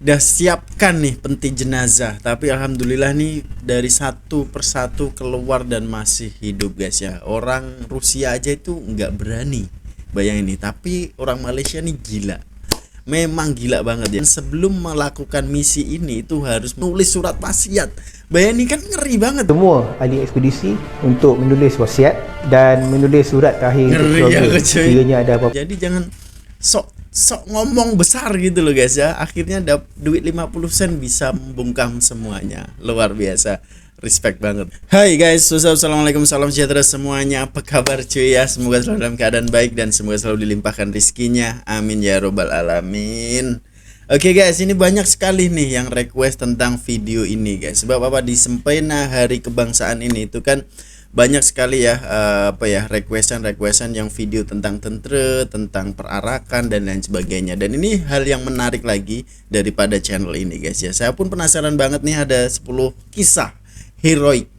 udah siapkan nih peti jenazah, tapi alhamdulillah nih dari satu persatu keluar dan masih hidup guys ya. Orang Rusia aja itu nggak berani, bayangin nih. Tapi orang Malaysia nih gila, memang gila banget ya. Sebelum melakukan misi ini itu harus menulis surat wasiat. Bayangin kan, ngeri banget. Semua ahli ekspedisi untuk menulis wasiat dan menulis surat terakhir untuk Ngeri ya keluarga cuy. sekiranya ada apa-apa. Jadi jangan sok ngomong besar gitu loh guys ya. Akhirnya duit 50 sen bisa membungkam semuanya. Luar biasa. Respect banget. Hai guys, assalamualaikum, salam sejahtera semuanya. Apa kabar cuy ya? Semoga selalu dalam keadaan baik dan semoga selalu dilimpahkan rizkinya. Amin ya robbal alamin. Oke guys, ini banyak sekali nih yang request tentang video ini guys. Sebab apa, di Sempena Hari Kebangsaan ini itu kan banyak sekali ya requestan yang video tentang tentara, tentang perarakan dan lain sebagainya. Dan ini hal yang menarik lagi daripada channel ini guys ya. Saya pun penasaran banget nih, ada 10 kisah heroik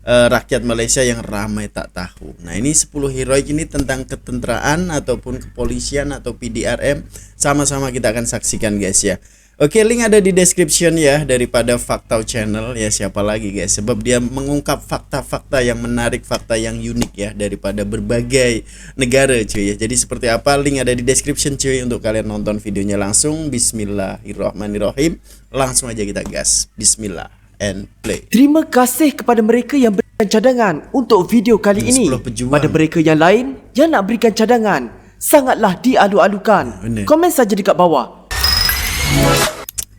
rakyat Malaysia yang ramai tak tahu. Nah, ini 10 heroik ini tentang ketenteraan ataupun kepolisian atau PDRM. Sama-sama kita akan saksikan guys ya. Oke, link ada di description ya daripada Faktau Channel ya. Siapa lagi guys, sebab dia mengungkap fakta-fakta yang menarik, fakta yang unik ya daripada berbagai negara cuy ya. Jadi seperti apa, link ada di description cuy untuk kalian nonton videonya langsung. Bismillahirrahmanirrahim. Langsung aja kita gas. Bismillah and play. Terima kasih kepada mereka yang berikan cadangan untuk video kali ini. 10 pejuang. Pada mereka yang lain yang nak berikan cadangan, sangatlah dialu-alukan. Benar. Komen saja dekat bawah.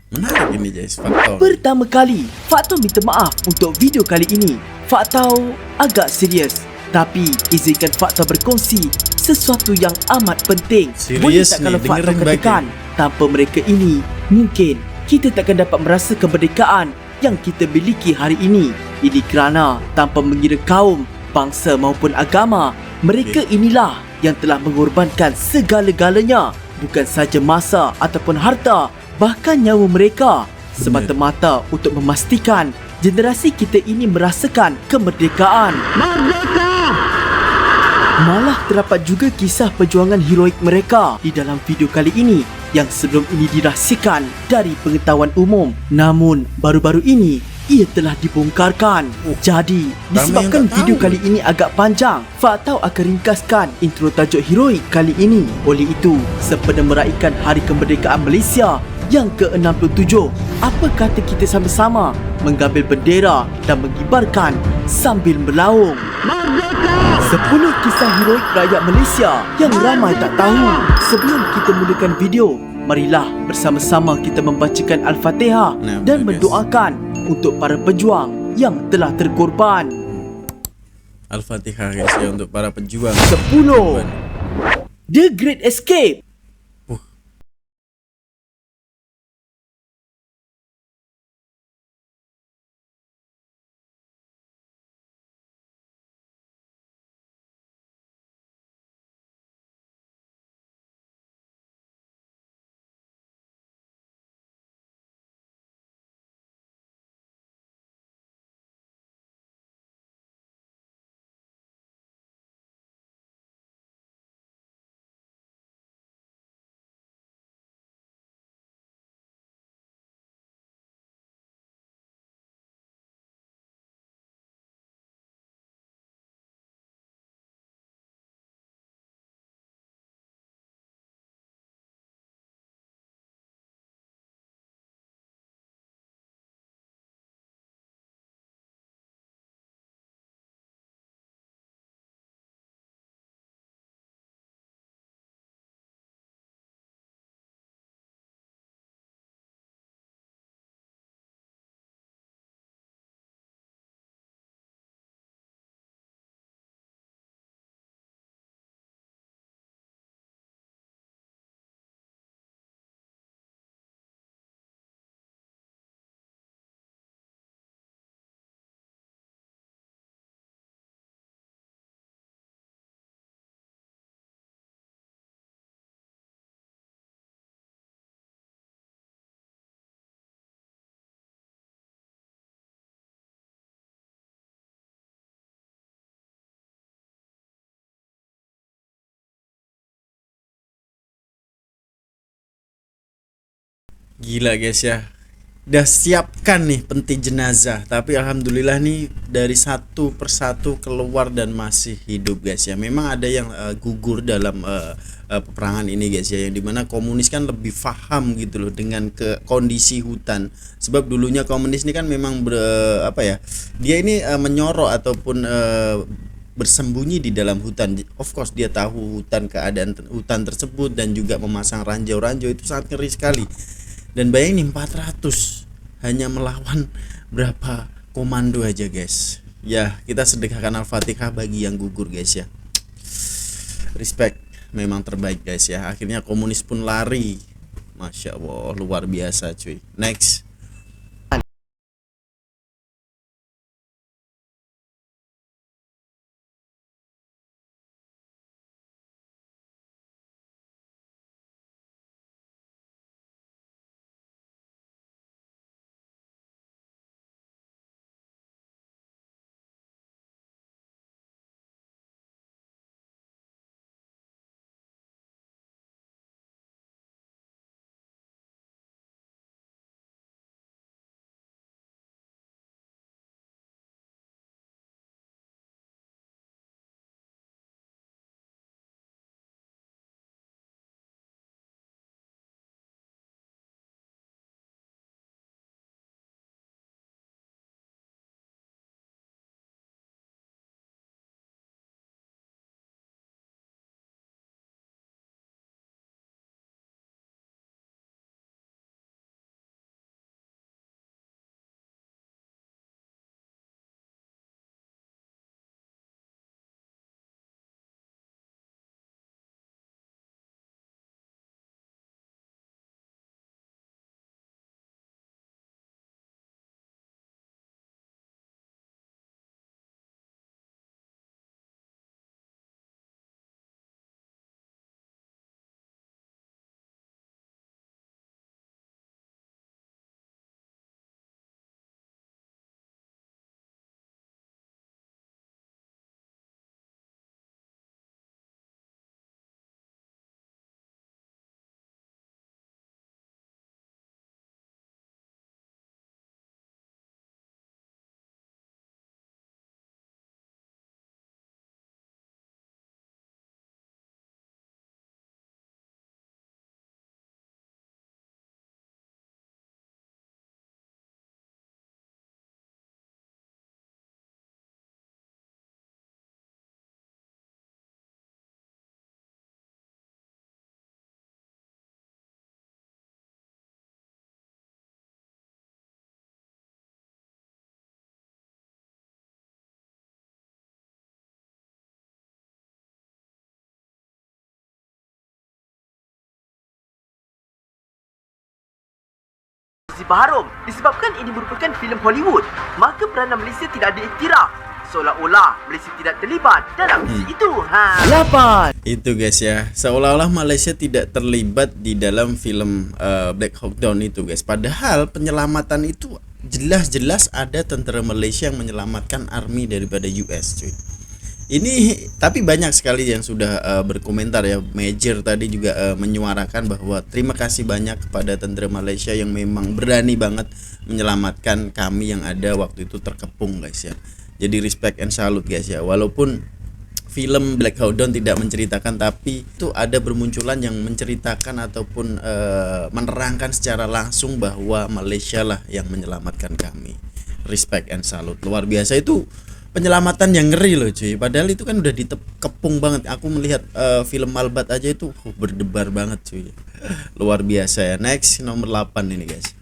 Menarik ini guys, Faktau. Pertama kali, Faktau minta maaf untuk video kali ini. Faktau agak serius, tapi izinkan Faktau berkongsi sesuatu yang amat penting. Serius Boleh tak nih, kalau Faktau dengerin katakan, tanpa mereka ini, mungkin kita takkan dapat merasa kemerdekaan yang kita miliki hari ini. Ini kerana tanpa mengira kaum, bangsa maupun agama, mereka inilah yang telah mengorbankan segala-galanya, bukan saja masa ataupun harta, bahkan nyawa mereka, semata-mata untuk memastikan generasi kita ini merasakan kemerdekaan. Malah terdapat juga kisah perjuangan heroik mereka di dalam video kali ini yang sebelum ini dirahsiakan dari pengetahuan umum. Namun baru-baru ini ia telah dibongkarkan. Jadi disebabkan video kali ini agak panjang, Faktau akan ringkaskan intro tajuk heroik kali ini. Oleh itu, sempena meraihkan Hari Kemerdekaan Malaysia yang ke-67, apa kata kita sama-sama mengambil bendera dan mengibarkan sambil melaung. 10 kisah heroik rakyat Malaysia yang ramai tak tahu. Sebelum kita mulakan video, marilah bersama-sama kita membacakan Al-Fatihah dan mendoakan untuk para pejuang yang telah terkorban. Al-Fatihah guys ya untuk para pejuang. 10. The Great Escape. Gila guys ya. Udah siapkan nih peti jenazah, tapi alhamdulillah nih dari satu persatu keluar dan masih hidup guys ya. Memang ada yang gugur dalam peperangan ini guys ya, yang dimana komunis kan lebih paham gitu loh dengan ke kondisi hutan. Sebab dulunya komunis ini kan memang apa ya, dia ini menyorok ataupun bersembunyi di dalam hutan. Of course dia tahu hutan, keadaan hutan tersebut, dan juga memasang ranjau-ranjau itu sangat ngeri sekali. Dan bayangin 400 hanya melawan berapa komando aja guys. Ya, kita sedekahkan Al-Fatihah bagi yang gugur guys ya. Respect, memang terbaik guys ya. Akhirnya komunis pun lari. Masya Allah, luar biasa cuy. Next. Si Baharom. Disebabkan ini merupakan filem Hollywood, maka peranan Malaysia tidak diiktiraf. Seolah-olah Malaysia tidak terlibat dalam misi itu. 8. Itu guys ya, seolah-olah Malaysia tidak terlibat di dalam film Black Hawk Down itu guys. Padahal penyelamatan itu jelas-jelas ada tentara Malaysia yang menyelamatkan army daripada US cuy. Ini tapi banyak sekali yang sudah berkomentar ya. Major tadi juga menyuarakan bahwa terima kasih banyak kepada tentara Malaysia yang memang berani banget menyelamatkan kami yang ada waktu itu terkepung guys ya. Jadi respect and salute guys ya. Walaupun film Black Hawk Down tidak menceritakan, tapi itu ada bermunculan yang menceritakan ataupun menerangkan secara langsung bahwa Malaysia lah yang menyelamatkan kami. Respect and salute, luar biasa. Itu penyelamatan yang ngeri loh cuy, padahal itu kan udah dikepung banget. Aku melihat film Malbat aja itu berdebar banget cuy. Luar biasa ya. Next, nomor 8 ini guys.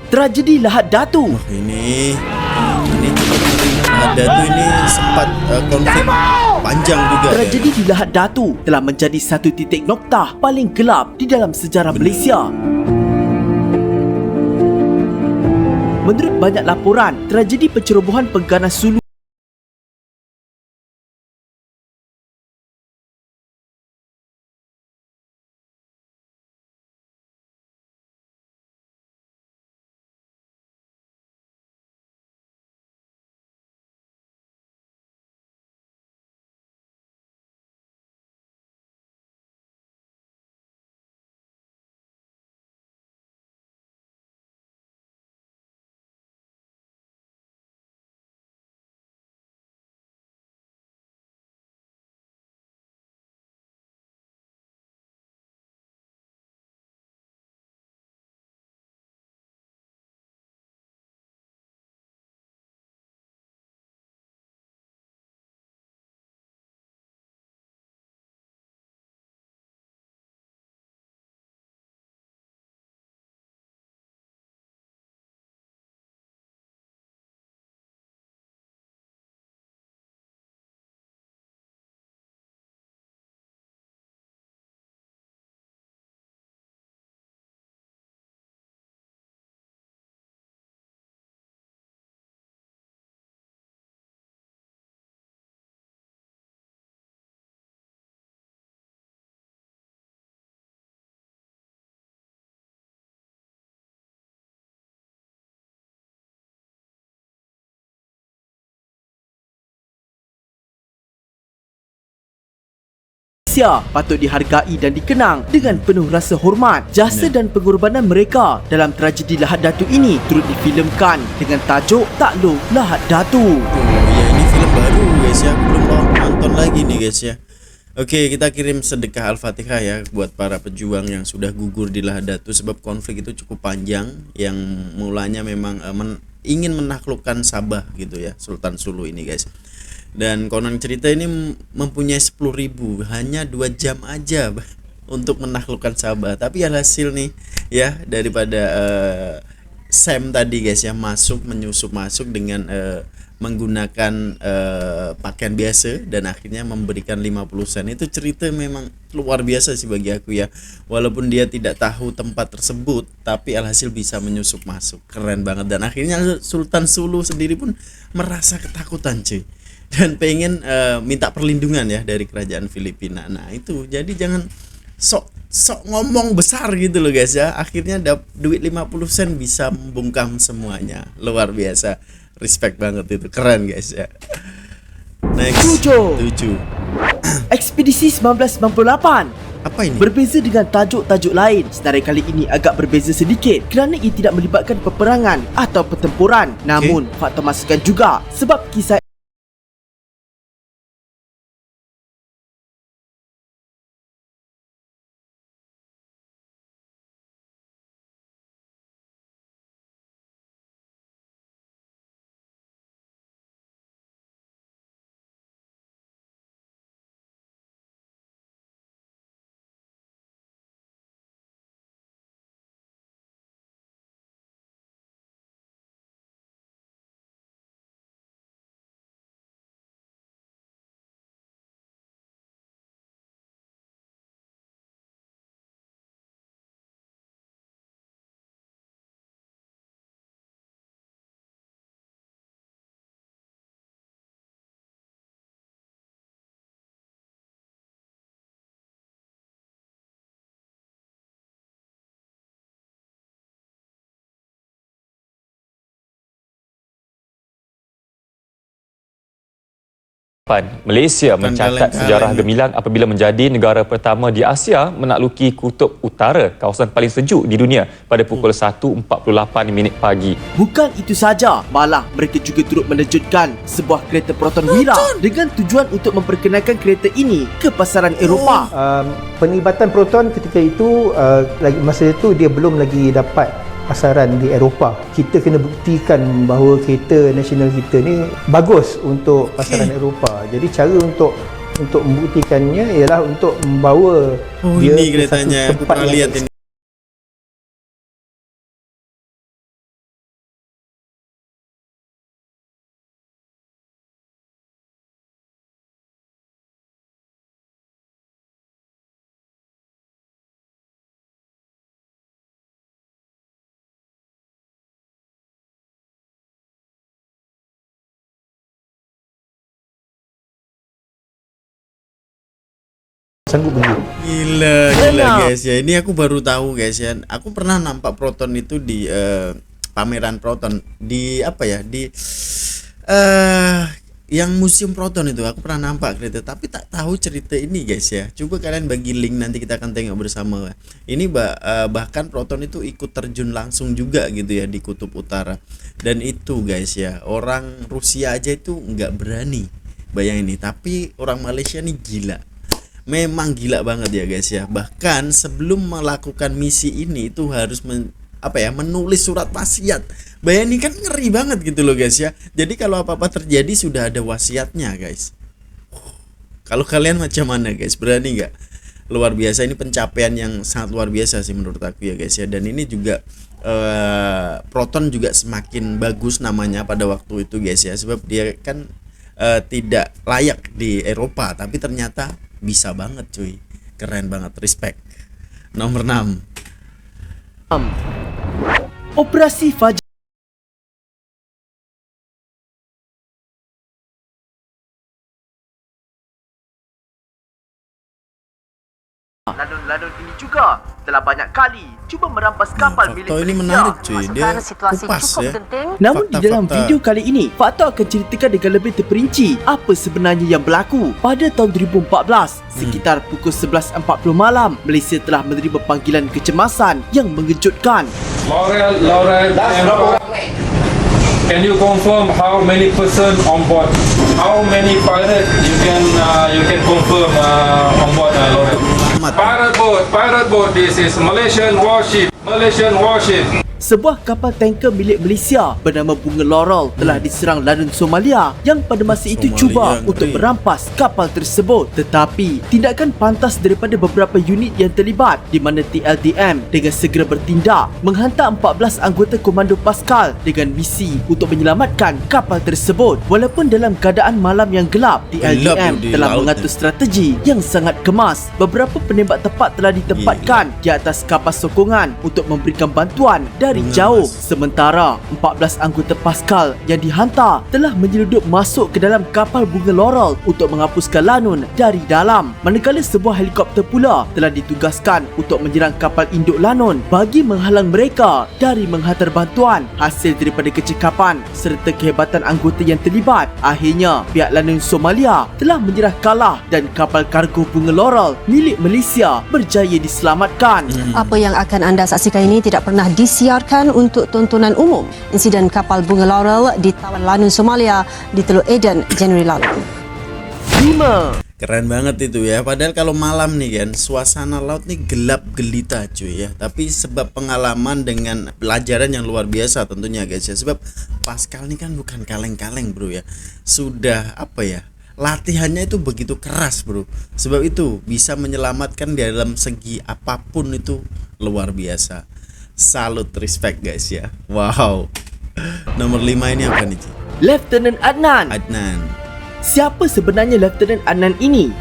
Tragedi Lahad Datu. Ini Lahad Datu ini sempat konflik panjang juga. Tragedi di Lahad Datu telah menjadi satu titik noktah paling gelap di dalam sejarah Malaysia. Menurut banyak laporan, tragedi pencerobohan pengganas Sulu Malaysia patut dihargai dan dikenang dengan penuh rasa hormat. Jasa dan pengorbanan mereka dalam tragedi Lahad Datu ini turut difilmkan dengan tajuk Takluk Lahad Datu. Ya, ini film baru guys ya, aku belum nonton lagi nih guys ya. Oke, kita kirim sedekah Al-Fatihah ya buat para pejuang yang sudah gugur di Lahad Datu, sebab konflik itu cukup panjang yang mulanya memang ingin menaklukkan Sabah gitu ya, Sultan Sulu ini guys. Dan konon cerita ini mempunyai 10.000, hanya 2 jam aja untuk menaklukkan Sabah. Tapi alhasil nih ya, daripada Sam tadi guys ya menyusup masuk dengan menggunakan pakaian biasa dan akhirnya memberikan 50 sen. Itu cerita memang luar biasa sih bagi aku ya. Walaupun dia tidak tahu tempat tersebut, tapi alhasil bisa menyusup masuk. Keren banget. Dan akhirnya Sultan Sulu sendiri pun merasa ketakutan cuy, dan pengen minta perlindungan ya dari kerajaan Filipina. Nah itu, jadi jangan sok ngomong besar gitu loh guys ya. Akhirnya duit 50 sen bisa membungkam semuanya. Luar biasa. Respect banget itu, keren guys ya. Next 7. Ekspedisi 1998 Apa ini? berbeza dengan tajuk-tajuk lain. Senarai kali ini agak berbeza sedikit kerana ia tidak melibatkan peperangan atau pertempuran. Namun faktor masukan juga, sebab kisah Malaysia mencatat sejarah gemilang apabila menjadi negara pertama di Asia menakluki Kutub Utara, kawasan paling sejuk di dunia, pada pukul 1.48 pagi. bukan itu saja, malah mereka juga turut menerjunkan sebuah kereta Proton Wira dengan tujuan untuk memperkenalkan kereta ini ke pasaran Eropah. Penglibatan Proton ketika itu lagi masa itu dia belum lagi dapat pasaran di Eropah. Kita kena buktikan bahawa kereta nasional kita ni bagus untuk pasaran Eropah. Jadi cara untuk membuktikannya ialah untuk membawa dia ini ke satu keretanya, aku tempat pernah yang lihat ini. sanggup pergi. Gila guys ya. Ini aku baru tahu guys ya. Aku pernah nampak Proton itu di pameran Proton di apa ya? Di yang museum Proton itu aku pernah nampak kereta, tapi tak tahu cerita ini guys ya. Coba kalian bagi link, nanti kita akan tengok bersama. Ini bahkan Proton itu ikut terjun langsung juga gitu ya di Kutub Utara. Dan itu guys ya, orang Rusia aja itu nggak berani, bayangin nih. Tapi orang Malaysia nih gila. Memang gila banget ya guys ya. Bahkan sebelum melakukan misi ini itu harus menulis surat wasiat. Bayangin kan, ngeri banget gitu loh guys ya. Jadi kalau apa-apa terjadi sudah ada wasiatnya guys. Kalau kalian macam mana guys? Berani nggak? Luar biasa, ini pencapaian yang sangat luar biasa sih menurut aku ya guys ya. Dan ini juga Proton juga semakin bagus namanya pada waktu itu guys ya. Sebab dia kan tidak layak di Eropa, tapi ternyata bisa banget cuy. Keren banget, respect. Nomor 6. Operasi Fajar Ladun-ladun ini juga telah banyak kali cuba merampas kapal milik fakta ini Malaysia. menarik cuy. Dia situasi kupas cukup ya. genting. Namun di dalam Fakta-fakta. video kali ini, Fakta akan ceritakan dengan lebih terperinci apa sebenarnya yang berlaku. Pada tahun 2014, sekitar pukul 11.40 malam, Malaysia telah menerima panggilan kecemasan yang mengejutkan. Laurel, can you confirm how many person on board? How many pirate you can confirm on board, Laurel? Pirate boat. This is Malaysian warship. Sebuah kapal tanker milik Malaysia bernama Bunga Laurel telah diserang Lanun Somalia yang pada masa itu Somalia, cuba ngeri. untuk merampas kapal tersebut. Tetapi tindakan pantas daripada beberapa unit yang terlibat di mana TLDM dengan segera bertindak menghantar 14 anggota komando Pascal dengan misi untuk menyelamatkan kapal tersebut. Walaupun dalam keadaan malam yang gelap, TLDM di telah laut mengatur ni. strategi yang sangat kemas. Beberapa penembak tepat telah ditempatkan di atas kapal sokongan untuk memberikan bantuan dari jauh. Sementara 14 anggota Pascal yang dihantar telah menyeludup masuk ke dalam kapal Bunga Laurel untuk menghapuskan Lanun dari dalam. Manakala sebuah helikopter pula telah ditugaskan untuk menyerang kapal induk Lanun bagi menghalang mereka dari menghantar bantuan. Hasil daripada kecekapan serta kehebatan anggota yang terlibat, akhirnya pihak Lanun Somalia telah menyerah kalah dan kapal kargo Bunga Laurel milik Malaysia berjaya diselamatkan. Apa yang akan anda saksikan ini tidak pernah disiarkan untuk tontonan umum. Insiden kapal Bunga Laurel di Tawan Lanun Somalia di Teluk Aden Januari lalu. 5. Keren banget itu ya. Padahal kalau malam nih kan, suasana laut nih gelap gelita cuy ya. Tapi sebab pengalaman dengan pelajaran yang luar biasa tentunya guys ya. Sebab Pascal nih kan bukan kaleng-kaleng bro ya. Sudah apa ya, latihannya itu begitu keras bro. Sebab itu bisa menyelamatkan di dalam segi apapun itu luar biasa. Salut, respect guys ya. Wow. Nomor 5 ini apa nih Ci? Lieutenant Adnan. Adnan. Siapa sebenarnya Lieutenant Adnan ini?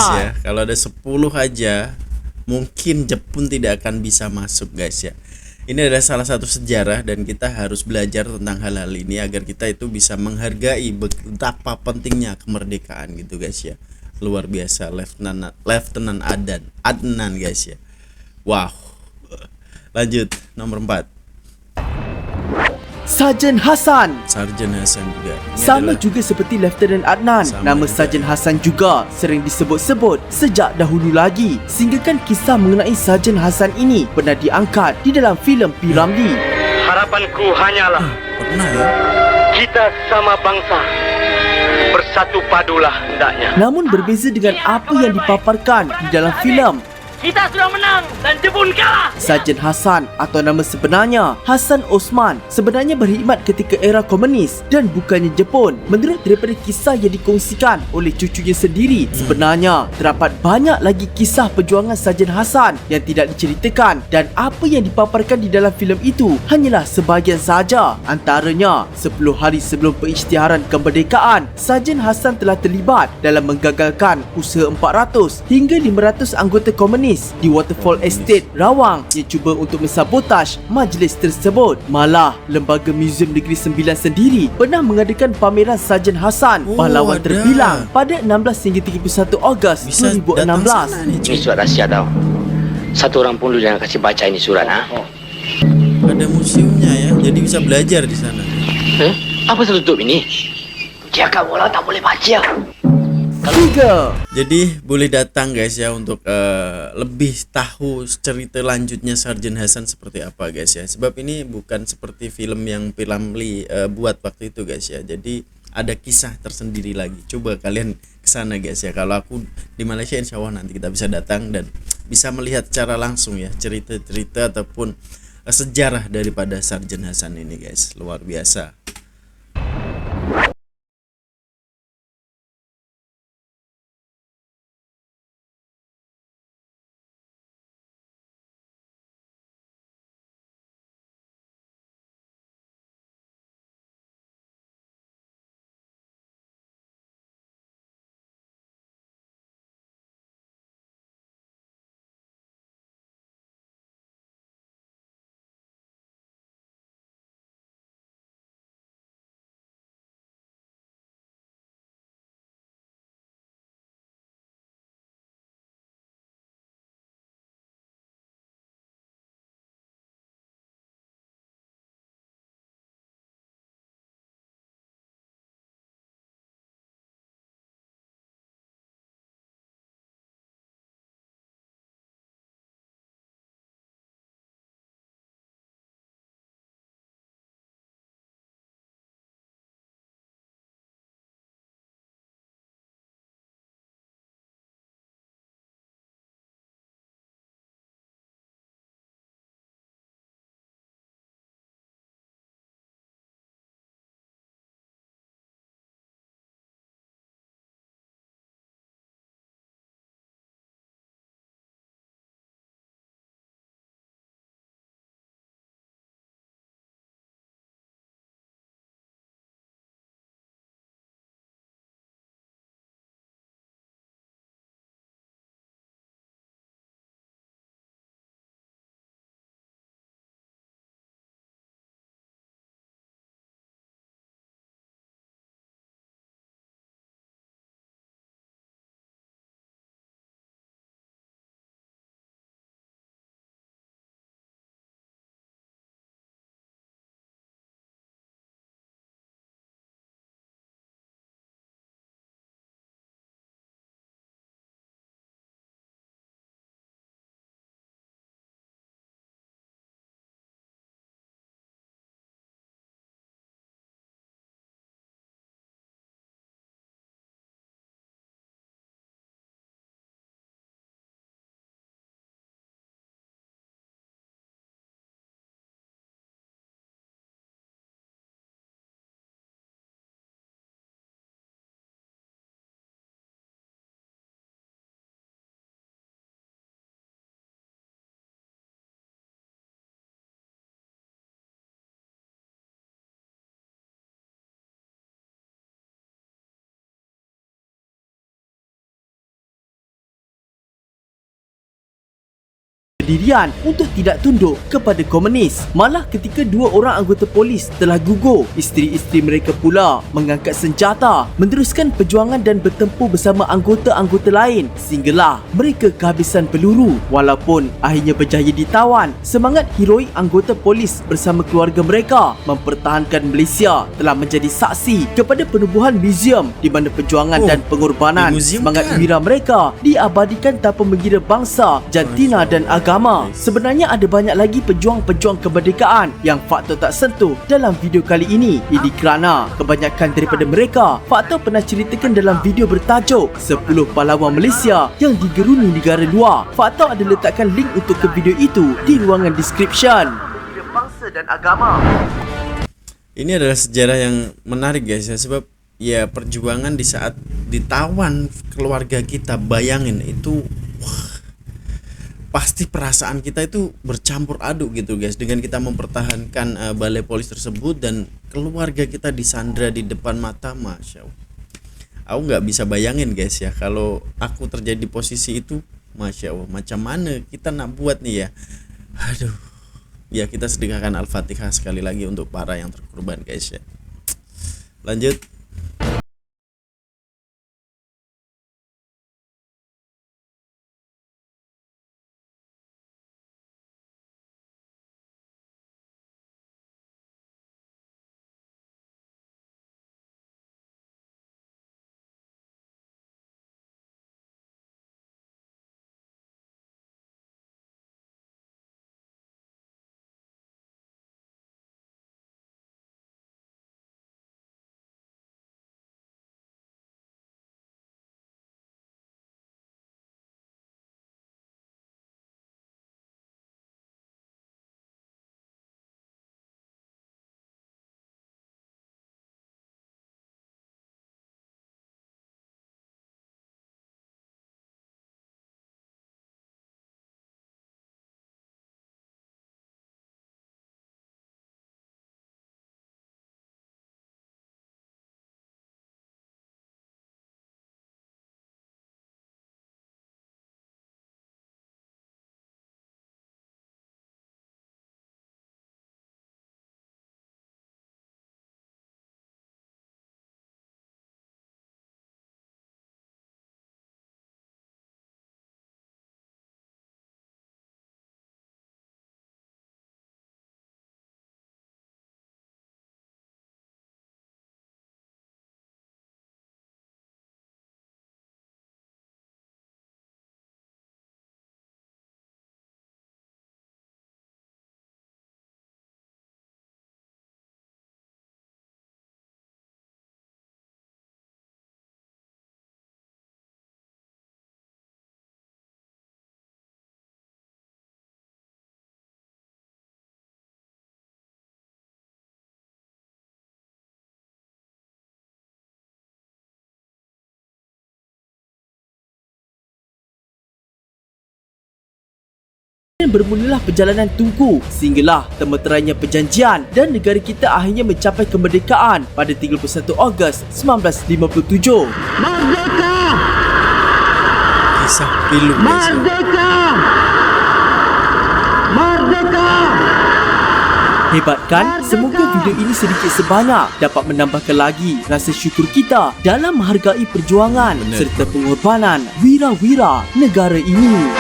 Ya, kalau ada 10 aja mungkin Jepun tidak akan bisa masuk guys ya. Ini adalah salah satu sejarah dan kita harus belajar tentang hal-hal ini agar kita itu bisa menghargai betapa pentingnya kemerdekaan gitu guys ya. Luar biasa Lieutenant Adnan guys ya. Wow. Lanjut nomor 4. Sarjan Hassan. Sarjan Hassan juga. Ini Sama adalah- juga seperti Lieutenant Adnan, Sama nama juga. Sarjan Hassan juga sering disebut-sebut sejak dahulu lagi. Sehinggakan kisah mengenai Sarjan Hassan ini pernah diangkat di dalam filem P. Ramlee. Harapanku hanyalah pernah ya. kita sama bangsa bersatu padulah hendaknya. Namun berbeza dengan apa yang dipaparkan di dalam filem, Kita sudah menang dan Jepun kalah. Sarjan Hassan atau nama sebenarnya Hassan Osman sebenarnya berkhidmat ketika era komunis dan bukannya Jepun. Menurut daripada kisah yang dikongsikan oleh cucunya sendiri, sebenarnya terdapat banyak lagi kisah perjuangan Sarjan Hassan yang tidak diceritakan dan apa yang dipaparkan di dalam filem itu hanyalah sebahagian sahaja. Antaranya 10 hari sebelum pengisytiharan kemerdekaan, Sarjan Hassan telah terlibat dalam menggagalkan usaha 400 hingga 500 anggota komunis komunis di Waterfall Estate, Rawang yang cuba untuk mensabotaj majlis tersebut. Malah, Lembaga Muzium Negeri Sembilan sendiri pernah mengadakan pameran Sarjan Hassan, pahlawan ada. terbilang pada 16 hingga 31 Ogos Bisa datang 2016. sana nih, Ini cuy. surat rahsia tau. Satu orang pun lu jangan kasih baca ini surat, ha? Ada museumnya ya, jadi bisa belajar di sana. Apa tertutup ini? Jaga bola tak boleh baca. 3. Jadi boleh datang guys ya untuk lebih tahu cerita lanjutnya Sarjan Hasan seperti apa guys ya. Sebab ini bukan seperti film yang Piramli buat waktu itu guys ya. Jadi ada kisah tersendiri lagi. Coba kalian kesana guys ya. Kalau aku di Malaysia insya Allah nanti kita bisa datang dan bisa melihat secara langsung ya cerita-cerita ataupun sejarah daripada Sarjan Hasan ini guys. Luar biasa. Pendirian untuk tidak tunduk kepada komunis. Malah ketika dua orang anggota polis telah gugur, isteri-isteri mereka pula mengangkat senjata, meneruskan perjuangan dan bertempur bersama anggota-anggota lain sehinggalah mereka kehabisan peluru. Walaupun akhirnya berjaya ditawan, semangat heroik anggota polis bersama keluarga mereka mempertahankan Malaysia telah menjadi saksi kepada penubuhan muzium di mana perjuangan dan pengorbanan semangat wira mereka diabadikan tanpa mengira bangsa, jantina dan agama. Sebenarnya ada banyak lagi pejuang-pejuang kemerdekaan yang Faktor tak sentuh dalam video kali ini. Ini kerana kebanyakan daripada mereka Faktor pernah ceritakan dalam video bertajuk 10 pahlawan Malaysia yang digeruni negara luar. Faktor ada letakkan link untuk ke video itu di ruangan description. Bangsa dan agama. Ini adalah sejarah yang menarik guys ya, sebab ya perjuangan di saat ditawan keluarga kita, bayangin itu pasti perasaan kita itu bercampur aduk gitu guys, dengan kita mempertahankan balai polis tersebut dan keluarga kita disandra di depan mata. Masya Allah, aku nggak bisa bayangin guys ya, kalau aku terjadi di posisi itu Masya Allah, macam mana kita nak buat nih ya? Aduh, ya kita sedekahkan Al-Fatihah sekali lagi untuk para yang terkorban guys ya. Lanjut. Bermulalah perjalanan Tunku sehinggalah termeterainya perjanjian dan negara kita akhirnya mencapai kemerdekaan pada 31 Ogos 1957. Merdeka! Kisah pilu guys ya. Merdeka! Merdeka! Hebat kan? Semoga video ini sedikit sebanyak dapat menambahkan lagi rasa syukur kita dalam menghargai perjuangan serta pengorbanan wira-wira negara ini.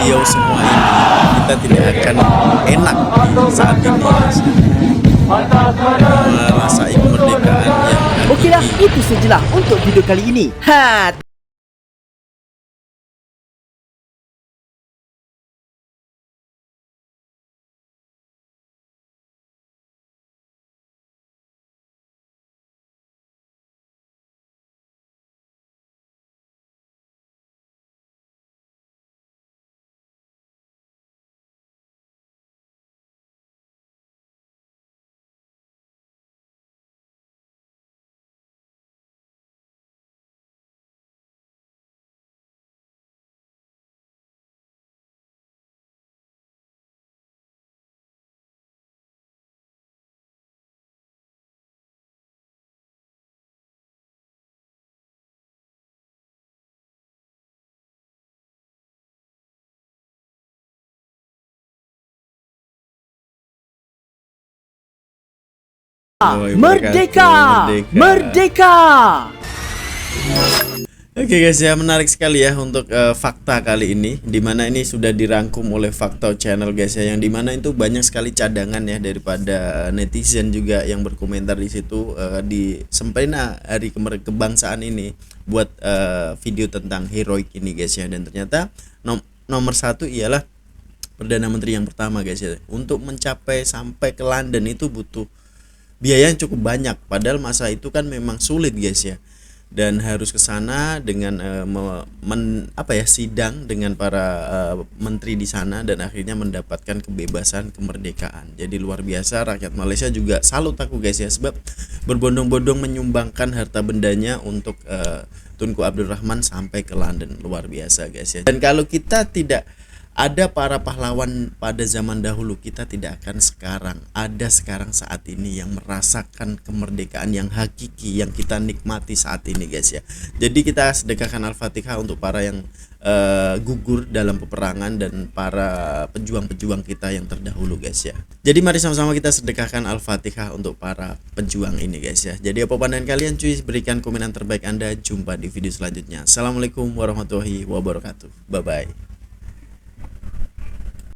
Beliau semua ini kita tidak akan enak di saat ini merasai kemerdekaan yang Okeylah, itu sajalah untuk video kali ini. Merdeka! Merdeka! Oke guys ya, menarik sekali ya untuk fakta kali ini, dimana ini sudah dirangkum oleh Fakta Channel guys ya, yang dimana itu banyak sekali cadangan ya daripada netizen juga yang berkomentar di situ di sempena hari kebangsaan ini buat video tentang heroik ini guys ya. Dan ternyata nomor satu ialah Perdana Menteri yang pertama guys ya. Untuk mencapai sampai ke London itu butuh biaya yang cukup banyak, padahal masa itu kan memang sulit guys ya, dan harus ke sana dengan sidang dengan para menteri di sana dan akhirnya mendapatkan kebebasan kemerdekaan. Jadi luar biasa, rakyat Malaysia juga salut aku guys ya, sebab berbondong-bondong menyumbangkan harta bendanya untuk Tunku Abdul Rahman sampai ke London. Luar biasa guys ya. Dan kalau kita tidak Ada para pahlawan pada zaman dahulu, kita tidak akan sekarang. Ada sekarang saat ini yang merasakan kemerdekaan yang hakiki yang kita nikmati saat ini guys ya. Jadi kita sedekahkan Al-Fatihah untuk para yang gugur dalam peperangan dan para pejuang-pejuang kita yang terdahulu guys ya. Jadi mari sama-sama kita sedekahkan Al-Fatihah untuk para pejuang ini guys ya. Jadi apa pandangan kalian cuy? Berikan komentar terbaik Anda. Jumpa di video selanjutnya. Assalamualaikum warahmatullahi wabarakatuh. Bye bye.